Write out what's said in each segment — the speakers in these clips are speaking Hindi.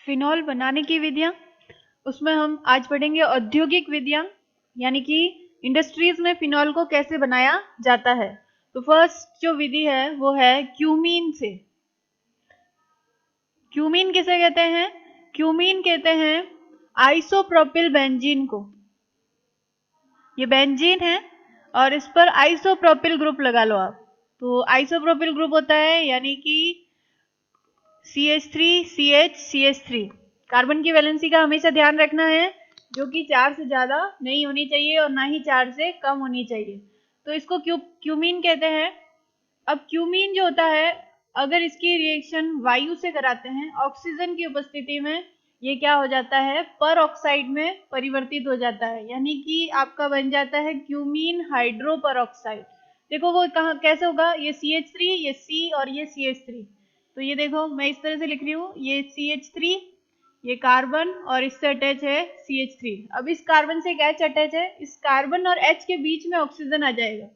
फिनॉल बनाने की विधियां, उसमें हम आज पढ़ेंगे औद्योगिक विधियां, यानी कि इंडस्ट्रीज में फिनॉल को कैसे बनाया जाता है। तो फर्स्ट जो विधि है वो है क्यूमीन से। क्यूमीन किसे कहते हैं? क्यूमीन कहते हैं आइसोप्रोपिल बेंजीन को। ये बेंजीन है और इस पर आइसोप्रोपिल ग्रुप लगा लो आप। तो आइसोप्रोपिल ग्रुप होता है यानी कि CH3 CH CH3। कार्बन की वैलेंसी का हमेशा ध्यान रखना है, जो कि 4 से ज्यादा नहीं होनी चाहिए और ना ही 4 से कम होनी चाहिए। तो इसको क्यूमीन कहते हैं। अब क्यूमीन जो होता है, अगर इसकी रिएक्शन वायु से कराते हैं ऑक्सीजन की उपस्थिति में, ये क्या हो जाता है, पर ऑक्साइड में परिवर्तित हो जाता है, यानी कि आपका बन जाता है क्यूमीन हाइड्रो पर ऑक्साइड। देखो वो कहाँ कैसे होगा, ये CH3, ये C और ये CH3। तो ये देखो मैं इस तरह से लिख रही हूँ, ये CH3, ये कार्बन और इससे अटैच है CH3। अब इस कार्बन से एक H अटैच है, इस कार्बन और H के बीच में ऑक्सीजन आ जाएगा।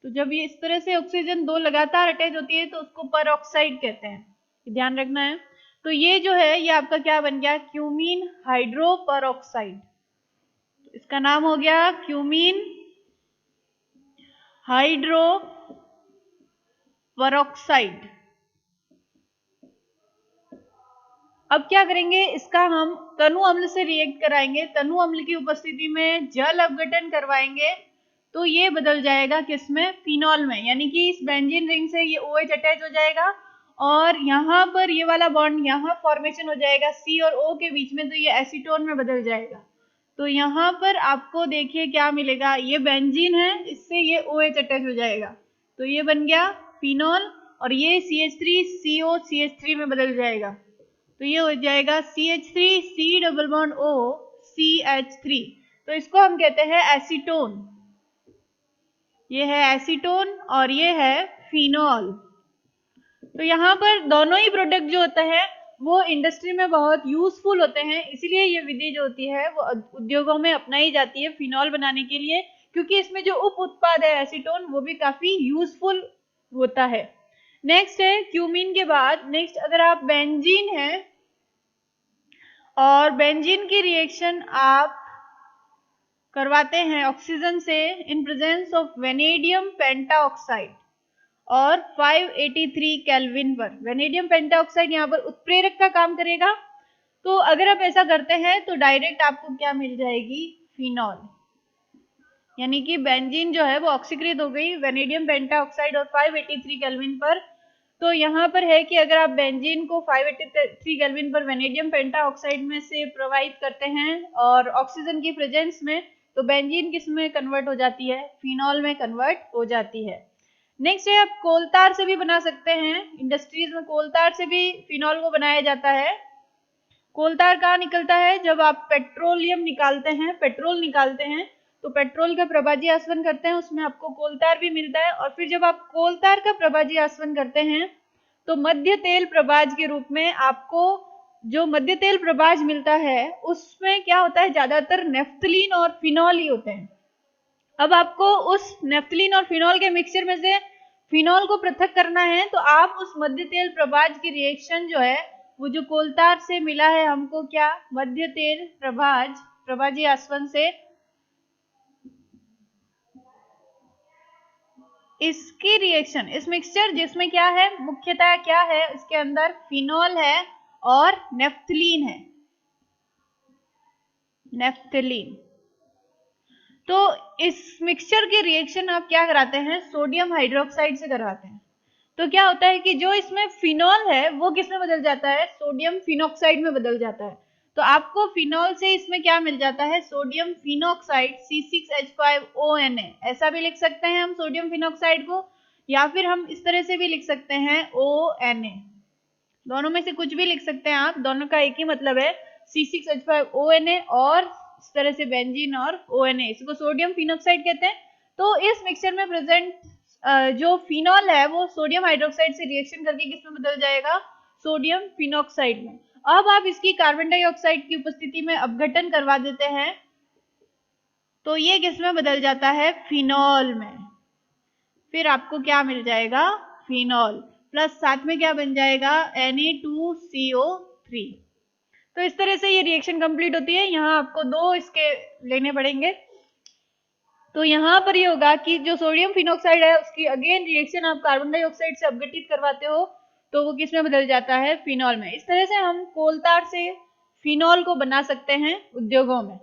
तो जब ये इस तरह से ऑक्सीजन दो लगातार अटैच होती है तो उसको पर ऑक्साइड कहते हैं, ध्यान रखना है। तो ये जो है ये आपका क्या बन गया, क्यूमीन हाइड्रो पर ऑक्साइड। तो इसका नाम हो गया क्यूमीन हाइड्रो पर ऑक्साइड। अब क्या करेंगे, इसका हम तनु अम्ल से रिएक्ट कराएंगे, तनु अम्ल की उपस्थिति में जल अपघटन करवाएंगे, तो ये बदल जाएगा किसमें, फिनॉल में। यानी कि इस बेंजीन रिंग से ये OH अटैच हो जाएगा और यहाँ पर ये वाला बॉन्ड यहाँ फॉर्मेशन हो जाएगा C और O के बीच में, तो ये एसीटोन में बदल जाएगा। तो यहाँ पर आपको देखिए क्या मिलेगा, ये बेंजीन है, इससे ये OH अटैच हो जाएगा, तो ये बन गया फिनॉल और ये CH3CO CH3 में बदल जाएगा। तो ये हो जाएगा CH3 C double bond O CH3। तो इसको हम कहते हैं एसीटोन। ये है एसीटोन और ये है फिनॉल। तो यहाँ पर दोनों ही प्रोडक्ट जो होता है वो इंडस्ट्री में बहुत यूजफुल होते हैं, इसलिए ये विधि जो होती है वो उद्योगों में अपनाई जाती है फिनॉल बनाने के लिए, क्योंकि इसमें जो उप उत्पाद है एसीटोन वो भी काफी यूजफुल होता है। नेक्स्ट है क्यूमीन के बाद, नेक्स्ट अगर आप बेंजीन है और बेंजीन की रिएक्शन आप करवाते हैं ऑक्सीजन से in presence of vanadium pentoxide और 583 केल्विन पर। वेनेडियम पेंटाऑक्साइड यहाँ पर उत्प्रेरक का काम करेगा। तो अगर आप ऐसा करते हैं तो डायरेक्ट आपको क्या मिल जाएगी, फिनॉल, यानी कि बेंजीन जो है वो ऑक्सीकृत हो गई वेनेडियम पेंटाऑक्साइड और 583 केल्विन पर। तो यहाँ पर है कि अगर आप बेंजीन को 583 केल्विन पर वेनेडियम पेंटाऑक्साइड में से प्रवाहित करते हैं और ऑक्सीजन की प्रेजेंस में, तो बेंजीन किस में कन्वर्ट हो जाती है, फिनॉल में कन्वर्ट हो जाती है। नेक्स्ट है आप कोलतार से भी बना सकते हैं, इंडस्ट्रीज में कोलतार से भी फिनॉल को बनाया जाता है। कोलतार कहाँ निकलता है, जब आप पेट्रोलियम निकालते हैं, पेट्रोल निकालते हैं, तो पेट्रोल का प्रभाजी आसवन करते हैं, उसमें आपको कोलतार भी मिलता है। और फिर जब आप कोलतार का प्रभाजी आसवन करते हैं तो मध्य तेल प्रभाज के रूप में आपको जो मध्य तेल प्रभाज मिलता है उसमें क्या होता है, ज्यादातर नेफ्थलीन और फिनॉल ही होते हैं। अब आपको उस नेफ्थलीन और फिनॉल के मिक्सचर में से फिनॉल को पृथक करना है, तो आप उस मध्य तेल प्रभाज की रिएक्शन जो है वो जो कोलतार से मिला है हमको, क्या, मध्य तेल प्रभाज, प्रभाजी आसवन से, इसकी रिएक्शन, इस मिक्सचर जिसमें क्या है, मुख्यतः क्या है, इसके अंदर फिनॉल है और नेफ्थलीन है, नेफ्थलीन। तो इस मिक्सचर के रिएक्शन आप क्या कराते हैं, सोडियम हाइड्रोक्साइड से करवाते हैं। तो क्या होता है कि जो इसमें फिनॉल है वो किस में बदल जाता है, सोडियम फिनॉक्साइड में बदल जाता है। तो आपको फिनॉल से इसमें क्या मिल जाता है, सोडियम फिनॉक्साइड C6H5ONa। ऐसा भी लिख सकते हैं हम सोडियम फिनॉक्साइड को, या फिर हम इस तरह से भी लिख सकते हैं ONa। दोनों में से कुछ भी लिख सकते हैं आप, दोनों का एक ही मतलब है, C6H5ONa और इस तरह से बेंजीन और ONa, इसको सोडियम फिनॉक्साइड कहते हैं। तो इस मिक्सचर में प्रेजेंट जो फिनॉल है वो सोडियम हाइड्रोक्साइड से रिएक्शन करके किसमें बदल जाएगा, सोडियम फिनॉक्साइड में। अब आप इसकी कार्बन डाइऑक्साइड की उपस्थिति में अपघटन करवा देते हैं, तो ये किसमें बदल जाता है, फिनॉल में। फिर आपको क्या मिल जाएगा, फिनॉल प्लस साथ में क्या बन जाएगा, Na2CO3। तो इस तरह से ये रिएक्शन कंप्लीट होती है। यहाँ आपको 2 इसके लेने पड़ेंगे। तो यहाँ पर ये होगा कि जो सोडियम फिनॉक्साइड है उसकी अगेन रिएक्शन आप कार्बन डाइऑक्साइड से अपघटित करवाते हो तो वो किस में बदल जाता है, फिनॉल में। इस तरह से हम कोलतार से फिनॉल को बना सकते हैं उद्योगों में।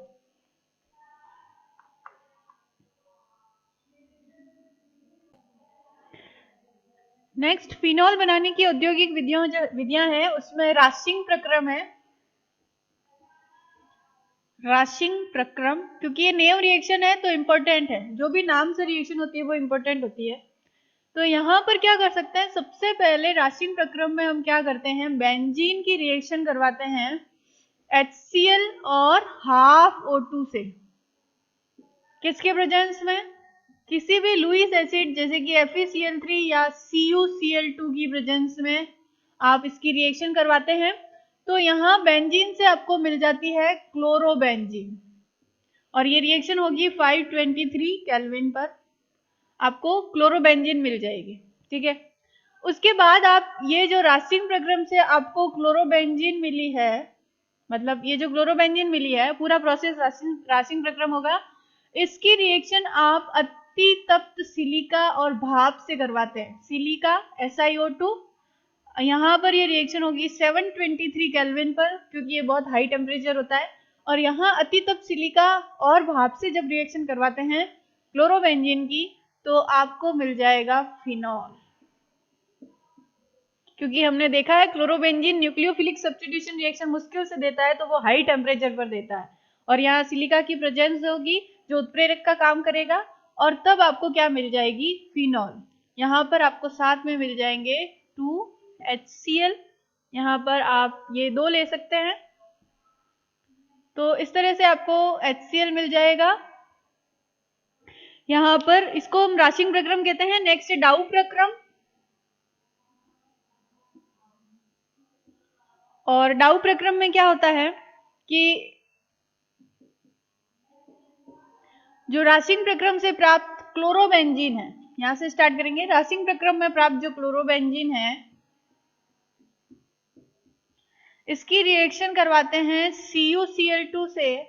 नेक्स्ट, फिनॉल बनाने की औद्योगिक विधियां हैं, उसमें राशिंग प्रक्रम है। राशिंग प्रक्रम, क्योंकि ये नेम रिएक्शन है तो इम्पोर्टेंट है, जो भी नाम से रिएक्शन होती है वो इम्पोर्टेंट होती है। तो यहाँ पर क्या कर सकते हैं, सबसे पहले राशिंग प्रक्रम में हम क्या करते हैं, बेंजीन की रिएक्शन करवाते हैं HCl और हाफ O2 से। किसके प्रेजेंस में, किसी भी लुईस एसिड जैसे कि FeCl3 या CuCl2 की प्रेजेंस में आप इसकी रिएक्शन करवाते हैं। तो यहाँ बेंजीन से आपको मिल जाती है क्लोरोबेंजीन और ये रिएक्शन होगी 523 केल्विन पर, आपको क्लोरोबेंजीन मिल जाएगी। ठीक है, उसके बाद आप ये जो राशिंग प्रक्रम से आपको क्लोरोबेंजीन मिली है, मतलब ये जो क्लोरोबेंजीन मिली है, पूरा प्रोसेस राशिंग प्रक्रम होगा। इसकी रिएक्शन आप अति तप्त सिलिका और भाप से करवाते हैं। सिलिका SiO2, यहाँ पर ये रिएक्शन होगी 723 केल्विन पर, क्योंकि ये बहुत हाई टेम्परेचर होता है। और यहाँ अति तप्त सिलिका और भाप से जब रिएक्शन करवाते हैं क्लोरोबेंजीन की, तो आपको मिल जाएगा फिनॉल। क्योंकि हमने देखा है क्लोरोबेंजीन न्यूक्लियोफिलिक सब्स्टिट्यूशन रिएक्शन मुश्किल से देता है, तो वो हाई टेम्परेचर पर देता है। और यहाँ सिलिका की प्रेजेंस होगी जो उत्प्रेरक का काम करेगा, और तब आपको क्या मिल जाएगी, फिनॉल। यहाँ पर आपको साथ में मिल जाएंगे 2HCl, यहाँ पर आप ये 2 ले सकते हैं। तो इस तरह से आपको HCl मिल जाएगा। यहाँ पर इसको हम राशिंग प्रक्रम कहते हैं। नेक्स्ट डाउ प्रक्रम, और डाउ प्रक्रम में क्या होता है कि जो राशिंग प्रक्रम से प्राप्त क्लोरोबेंजीन है, यहां से स्टार्ट करेंगे। राशिंग प्रक्रम में प्राप्त जो क्लोरोबेंजीन है, इसकी रिएक्शन करवाते हैं CuCl2 से,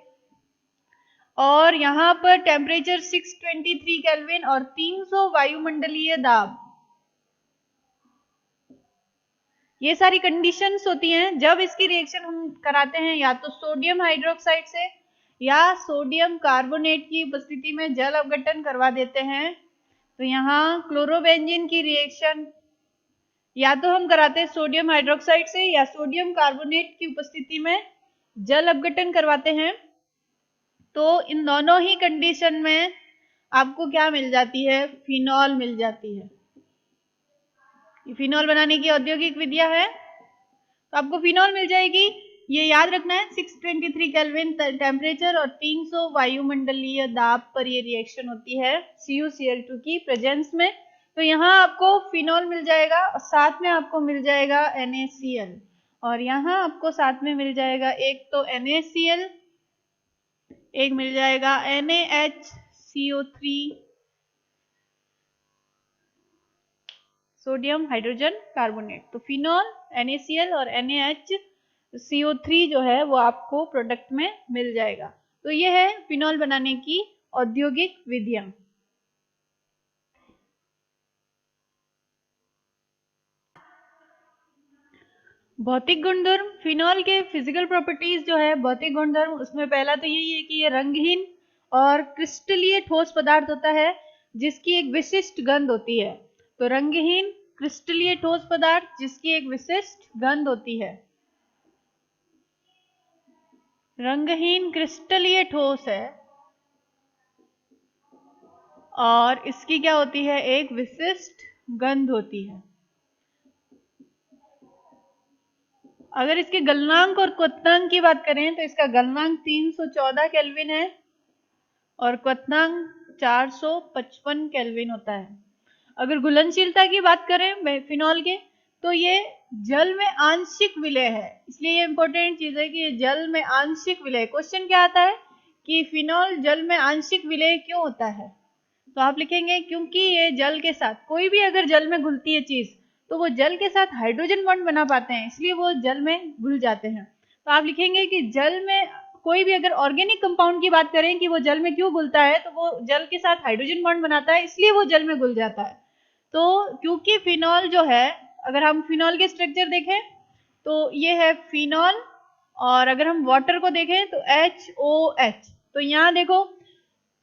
और यहां पर टेम्परेचर 623 केल्विन और 300 वायुमंडलीय दाब, ये सारी कंडीशंस होती हैं जब इसकी रिएक्शन हम कराते हैं या तो सोडियम हाइड्रोक्साइड से या सोडियम कार्बोनेट की उपस्थिति में जल अपघटन करवा देते हैं। तो यहाँ क्लोरोबेंजीन की रिएक्शन या तो हम कराते हैं सोडियम हाइड्रोक्साइड से या सोडियम कार्बोनेट की उपस्थिति में जल अपघटन करवाते हैं। तो इन दोनों ही कंडीशन में आपको क्या मिल जाती है, फिनॉल मिल जाती है। फिनॉल बनाने की औद्योगिक विधियां है, तो आपको फिनॉल मिल जाएगी। ये याद रखना है, 623 केल्विन टेम्परेचर और 300 वायुमंडलीय दाब पर ये रिएक्शन होती है CuCl2 की प्रेजेंस में। तो यहाँ आपको फिनॉल मिल जाएगा और साथ में आपको मिल जाएगा NaCl, और यहाँ आपको साथ में मिल जाएगा एक तो NaCl, एक मिल जाएगा NaHCO3 सोडियम हाइड्रोजन कार्बोनेट। तो फिनॉल, NaCl और NaHCO3 जो है वो आपको प्रोडक्ट में मिल जाएगा। तो ये है फिनॉल बनाने की औद्योगिक विधियां। भौतिक गुणधर्म, फिनॉल के फिजिकल प्रॉपर्टीज जो है भौतिक गुणधर्म, उसमें पहला तो यही है कि ये रंगहीन और क्रिस्टलीय ठोस पदार्थ होता है जिसकी एक विशिष्ट गंध होती है। तो रंगहीन क्रिस्टलीय ठोस पदार्थ जिसकी एक विशिष्ट गंध होती है, रंगहीन क्रिस्टलीय ठोस है और इसकी क्या होती है, एक विशिष्ट गंध होती है। अगर इसके गलनांक और क्वथनांक की बात करें तो इसका गलनांक 314 केल्विन है और क्वथनांक 455 केल्विन होता है। अगर घुलनशीलता की बात करें फिनॉल के, तो ये जल में आंशिक विलय है, इसलिए ये इंपॉर्टेंट चीज है कि ये जल में आंशिक विलय। क्वेश्चन क्या आता है कि फिनॉल जल में आंशिक विलय क्यों होता है, तो आप लिखेंगे क्योंकि ये जल के साथ, कोई भी अगर जल में घुलती है चीज तो वो जल के साथ हाइड्रोजन बॉन्ड बना पाते हैं, इसलिए वो जल में घुल जाते हैं। तो आप लिखेंगे कि जल में कोई भी अगर ऑर्गेनिक कंपाउंड की बात करें कि वो जल में क्यों घुलता है, तो वो जल के साथ हाइड्रोजन बॉन्ड बनाता है, इसलिए वो जल में घुल जाता है। तो क्योंकि फिनॉल जो है, अगर हम फिनॉल के स्ट्रक्चर देखें तो ये है फिनॉल, और अगर हम वाटर को देखें तो HOH। तो यहाँ देखो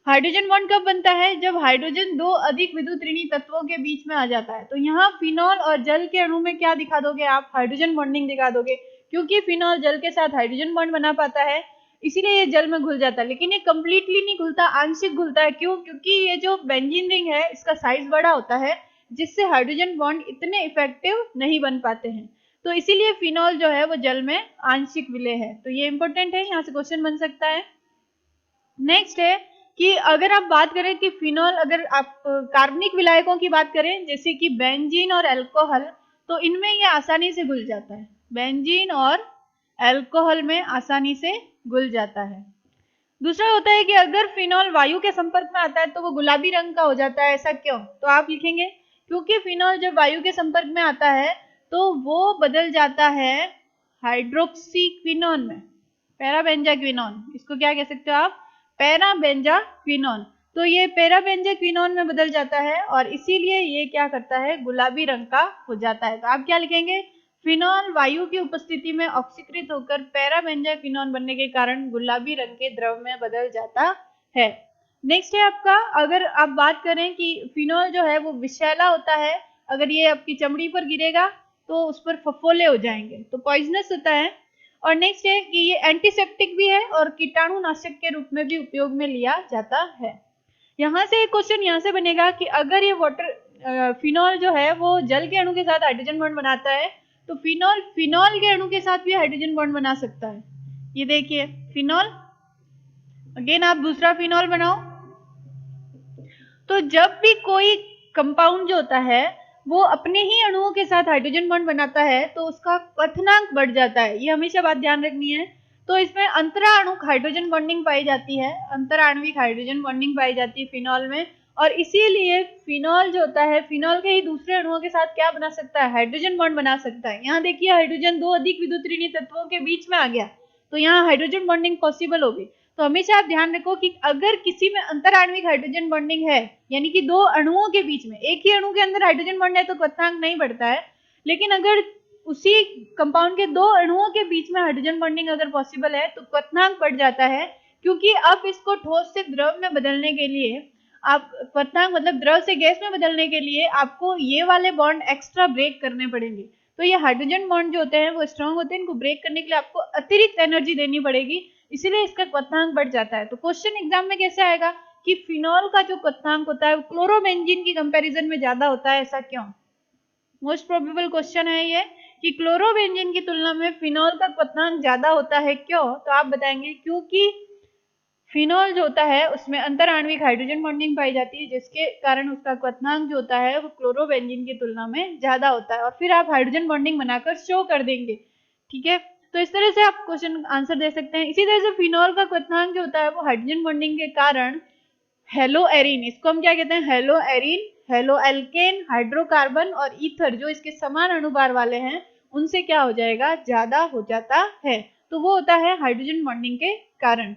हाइड्रोजन बॉन्ड कब बनता है, जब हाइड्रोजन दो अधिक विद्युत ऋणी तत्वों के बीच में आ जाता है। तो यहाँ फिनॉल और जल के अणु में क्या दिखा दोगे आप, हाइड्रोजन बॉन्डिंग दिखा दोगे, क्योंकि फिनॉल जल के साथ हाइड्रोजन बॉन्ड बना पाता है, इसीलिए ये जल में घुल जाता है। लेकिन ये कंप्लीटली नहीं घुलता, आंशिक घुलता है। क्यों? क्योंकि ये जो बेंजीन रिंग है इसका साइज बड़ा होता है, जिससे हाइड्रोजन बॉन्ड इतने इफेक्टिव नहीं बन पाते हैं। तो इसीलिए फिनॉल जो है वो जल में आंशिक विलय है। तो ये इंपॉर्टेंट है, यहाँ से क्वेश्चन बन सकता है। नेक्स्ट है कि अगर आप बात करें कि फिनॉल, अगर आप कार्बनिक विलायकों की बात करें जैसे कि बेंजीन और अल्कोहल, तो इनमें ये आसानी से घुल जाता है। बेंजीन और अल्कोहल में आसानी से घुल जाता है। दूसरा होता है कि अगर फिनॉल वायु के संपर्क में आता है तो वो गुलाबी रंग का हो जाता है, ऐसा क्यों? तो आप लिखेंगे क्योंकि फिनॉल जब वायु के संपर्क में आता है तो वो बदल जाता है हाइड्रोक्सीक्विनोन में, पैराबेंजाक्विनोन। इसको क्या कह सकते हो आप, पैराबेंजाक्विनोन। तो ये पैराबेंजाक्विनोन में बदल जाता है और इसीलिए ये क्या करता है, गुलाबी रंग का हो जाता है। तो आप क्या लिखेंगे, फिनॉल वायु की उपस्थिति में ऑक्सीकृत होकर पैराबेंजाक्विनोन बनने के कारण गुलाबी रंग के द्रव में बदल जाता है। नेक्स्ट है आपका, अगर आप बात करें कि फिनॉल जो है वो विषैला होता है, अगर ये आपकी चमड़ी पर गिरेगा तो उस पर फफोले हो जाएंगे, तो पॉइजनस होता है। और नेक्स्ट है कि ये एंटीसेप्टिक भी है और कीटाणुनाशक के रूप में भी उपयोग में लिया जाता है। यहाँ से एक क्वेश्चन यहाँ से बनेगा कि अगर ये वाटर फिनॉल जो है वो जल के अणु के साथ हाइड्रोजन बॉन्ड बनाता है, तो फिनॉल फिनॉल के अणु के साथ भी हाइड्रोजन बॉन्ड बना सकता है। ये देखिए फिनॉल, अगेन आप दूसरा फिनॉल बनाओ। तो जब भी कोई कंपाउंड जो होता है वो अपने ही अणुओं के साथ हाइड्रोजन बॉन्ड बनाता है तो उसका क्वथनांक बढ़ जाता है, ये हमेशा बात ध्यान रखनी है। तो इसमें अंतराणुक हाइड्रोजन बॉन्डिंग पाई जाती है, अंतराण्विक हाइड्रोजन बॉन्डिंग पाई जाती है फिनॉल में, और इसीलिए फिनॉल जो होता है फिनॉल के ही दूसरे अणुओं के साथ क्या बना सकता है, हाइड्रोजन बॉन्ड बना सकता है। यहाँ देखिए हाइड्रोजन दो अधिक विद्युत ऋणी तत्वों के बीच में आ गया, तो यहाँ हाइड्रोजन बॉन्डिंग पॉसिबल होगी। तो हमेशा आप ध्यान रखो कि अगर किसी में अंतराण्विक हाइड्रोजन बॉन्डिंग है, यानी कि दो अणुओं के बीच में, एक ही अणु के अंदर हाइड्रोजन बॉन्ड है तो क्वथनांक नहीं बढ़ता है, लेकिन अगर उसी कंपाउंड के दो अणुओं के बीच में हाइड्रोजन बॉन्डिंग अगर पॉसिबल है तो क्वथनांक बढ़ जाता है। क्योंकि अब इसको ठोस से द्रव में बदलने के लिए, आप क्वथनांक मतलब द्रव से गैस में बदलने के लिए आपको ये वाले बॉन्ड एक्स्ट्रा ब्रेक करने पड़ेंगे। तो ये हाइड्रोजन बॉन्ड जो होते हैं वो स्ट्रॉन्ग होते हैं, इनको ब्रेक करने के लिए आपको अतिरिक्त एनर्जी देनी पड़ेगी, इसीलिए इसका क्वथनांक बढ़ जाता है। तो क्वेश्चन एग्जाम में कैसे आएगा कि फिनॉल का जो क्वथनांक होता है वो क्लोरोबेंजीन की कंपैरिजन में ज्यादा होता है, ऐसा क्यों? मोस्ट प्रोबेबल क्वेश्चन है ये कि क्लोरोबेंजीन की तुलना में फिनॉल का क्वथनांक ज्यादा होता है, क्यों? तो आप बताएंगे क्योंकि फिनॉल जो होता है उसमें अंतराण्विक हाइड्रोजन बॉन्डिंग पाई जाती है, जिसके कारण उसका क्वथनांक जो होता है वो क्लोरोबेंजीन की तुलना में ज्यादा होता है, और फिर आप हाइड्रोजन बॉन्डिंग बनाकर शो कर देंगे। ठीक है, तो इस तरह से आप क्वेश्चन आंसर दे सकते हैं। इसी तरह से फिनॉल का क्वथनांक जो होता है वो हाइड्रोजन बॉन्डिंग के कारण हेलो एरीन, इसको हम क्या कहते हैं, hello arene, halo alkane, hydrocarbon और ईथर जो इसके समान अणुभार वाले हैं उनसे क्या हो जाएगा, ज्यादा हो जाता है। तो वो होता है हाइड्रोजन बॉन्डिंग के कारण।